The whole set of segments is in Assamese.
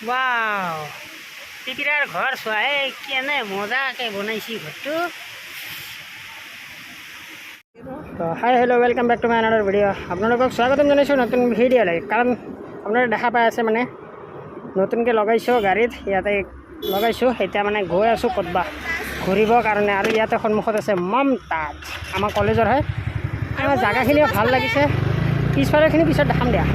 वाव टिपिरार घर चोৱা केने मजाके बनाइছি ঘৰটো। তো hi hello' welcome back to my another video'. আপোনালোকক স্বাগতম জনাইছোঁ নতুন ভিডিঅ'লৈ। কাৰণ আপোনালোকে দেখা পাই আছে মানে নতুনকৈ লগাইছোঁ গাড়ীত, ইয়াতে লগাইছোঁ। এতিয়া মানে গৈ আছোঁ ক'তবা ঘূৰিবৰ কাৰণে। আৰু ইয়াতে সন্মুখত আছে মমতাজ, আমাৰ কলেজৰ হয়। আমাৰ জাগাখিনিও ভাল লাগিছে, পিছফালেখিনি পিছত দেখাম দিয়া।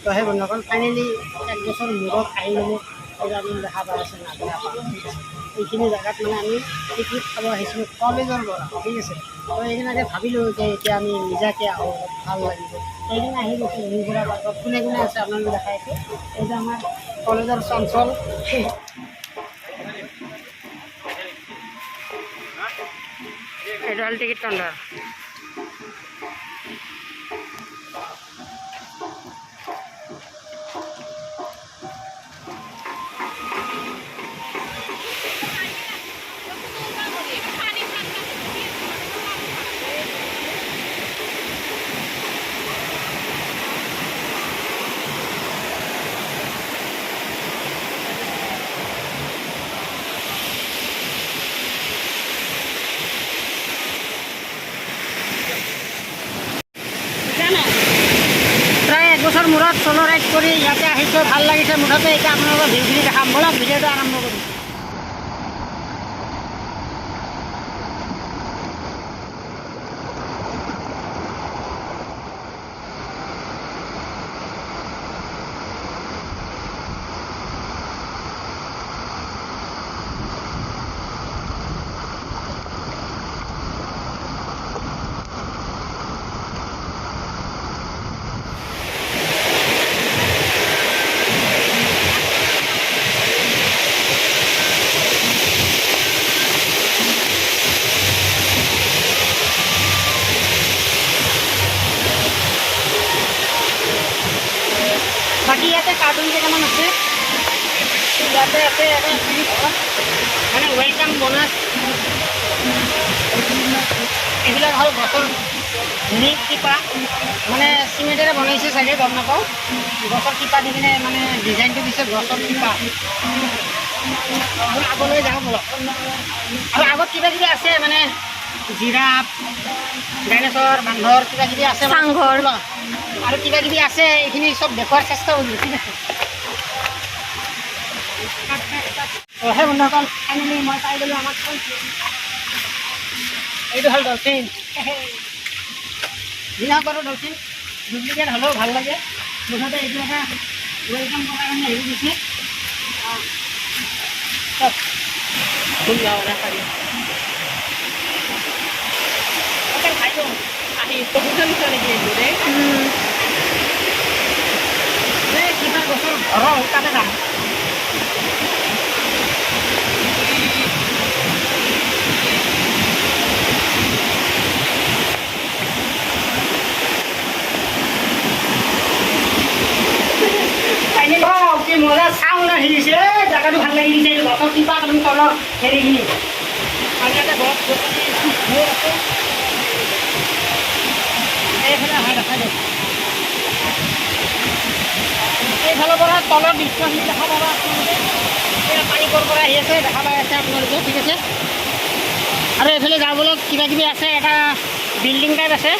তো সেই বন্ধুসকল ফাইনেলি এক বছৰ মূৰত আহি মেলি আপুনি দেখা পাই আছে নাজিৰা পাৰ্ক। এইখিনি জেগাত মানে আমি পিকনিক খাব আহিছিলোঁ কলেজৰ পৰা, ঠিক আছে। তো সেইখিনিতে ভাবিলোঁ যে এতিয়া আমি নিজাকৈ আহোঁ, ভাল লাগিব। সেইখিনি আহি গৈছোঁ নিজৰা পাৰ্কত। কোনে কোনে আছে আপোনালোকে দেখাই আছে। এইটো আমাৰ কলেজৰ চঞ্চল, এইটো হ'ল টিকেট কাউণ্টাৰ। প্ৰায় এক বছৰ মূৰত চ'ল' ৰাইড কৰি ইয়াতে আহিছোঁ, ভাল লাগিছে মুঠতে। এতিয়া আপোনালোকৰ ভিউখিনি দেখাম, ব'লক ভিডিঅ'টো আৰম্ভ কৰিম। বাকী ইয়াতে কাৰ্টুন কেইটামান আছে, ইয়াতে আছে মানে ৱেলকাম বনাছ। এইবিলাক হ'ল গছৰ নিক টিপা, মানে চিমেণ্টেৰে বনাইছে চাগে, গম নাপাওঁ। গছৰ টিপা দি কিনে মানে ডিজাইনটো দিছে গছৰ টিপা। আগলৈ যাওঁ বলক। আৰু আগত কিবা কিবি আছে মানে জিৰাফ, ডাইন'ছৰ, বান্দৰ কিবা কিবি আছে, চাংঘৰ আৰু কিবা কিবি আছে। এইখিনি চব দেখুৱাৰ চেষ্টা কৰিলোঁ, ঠিক আছে। সেই বন্ধুসকল ফাইনেলি মই পাই গ'লোঁ আমাক। এইটো হ'ল ডলফিন। যিহওক বাৰু ডলফিন ডুপ্লিকেট হ'লেও ভাল লাগে। মুঠতে এইটো এটা ৱেলকাম কৰাৰ কাৰণে হেৰি দিছে। কিবা গছৰ ঘৰৰ তাতে যাম। কি মজা চাউণ্ড আহিছে, জেগাটো ভাল লাগি দিছে। গছৰ টিপা তুমি তলৰ হেৰিখিনি আৰু ইয়াতে গছ গছনি আছে। এইফালে হয় দেখা দিয়ক, এইফালৰ পৰা তলৰ দৃশ্যখিনি দেখা পাবা আপোনালোকে। এতিয়া পানী ক'ৰ পৰা আহি আছে দেখা পাই আছে আপোনালোকে, ঠিক আছে। আৰু এইফালে যাবলৈ কিবা কিবি আছে, এটা বিল্ডিং টাইপ আছে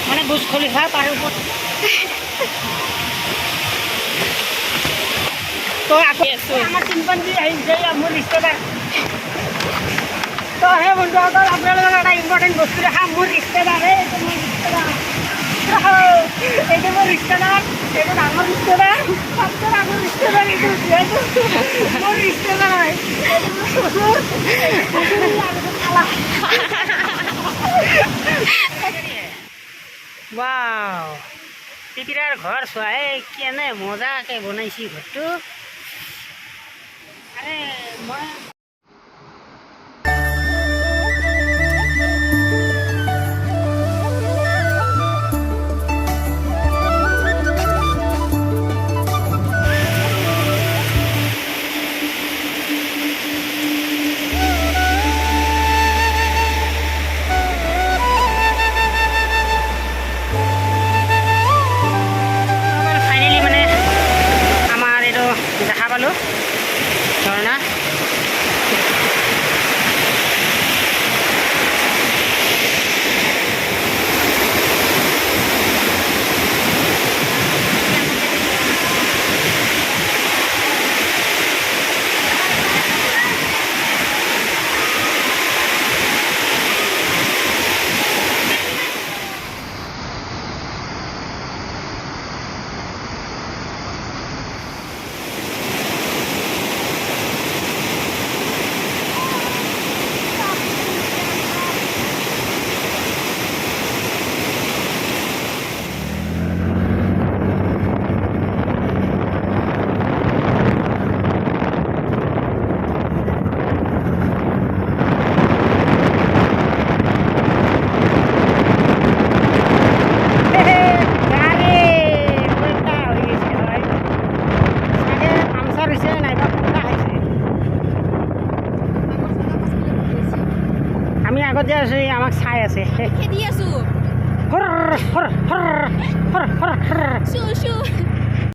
মানে বুৰ্জ খলিফা, তাৰ ওপৰত। তো আকৌ আমাৰ চিম্পাঞ্জী আহিছে, মোৰ ৰিষ্টেদাৰ। তো সেই বন্ধুসকল আপোনালোকৰ এটা ইম্পৰ্টেণ্ট বস্তু দেখা, মোৰ ৰিষ্টেদাৰ। এইটো মোৰ ৰিষ্টেদাৰ, এইটো মোৰ ৰিষ্টেদাৰ, এইটো ডাঙৰ ৰিষ্টেদাৰ, সবচে ডাঙৰ ৰিষ্টেদাৰ এইটো। মোৰ ৰিষ্টেদাৰ হয়, वाव পিপিৰাৰ ঘৰ চোৱা কেনে মজাকৈ বনাইছি ঘৰটো আৰে মই দেখা পালোঁ ঝৰ্ণা আমি আগত যে আছো আমাক চাই আছে খেদি আছো হৰ হৰ হৰ হৰ হৰ হৰ শু শু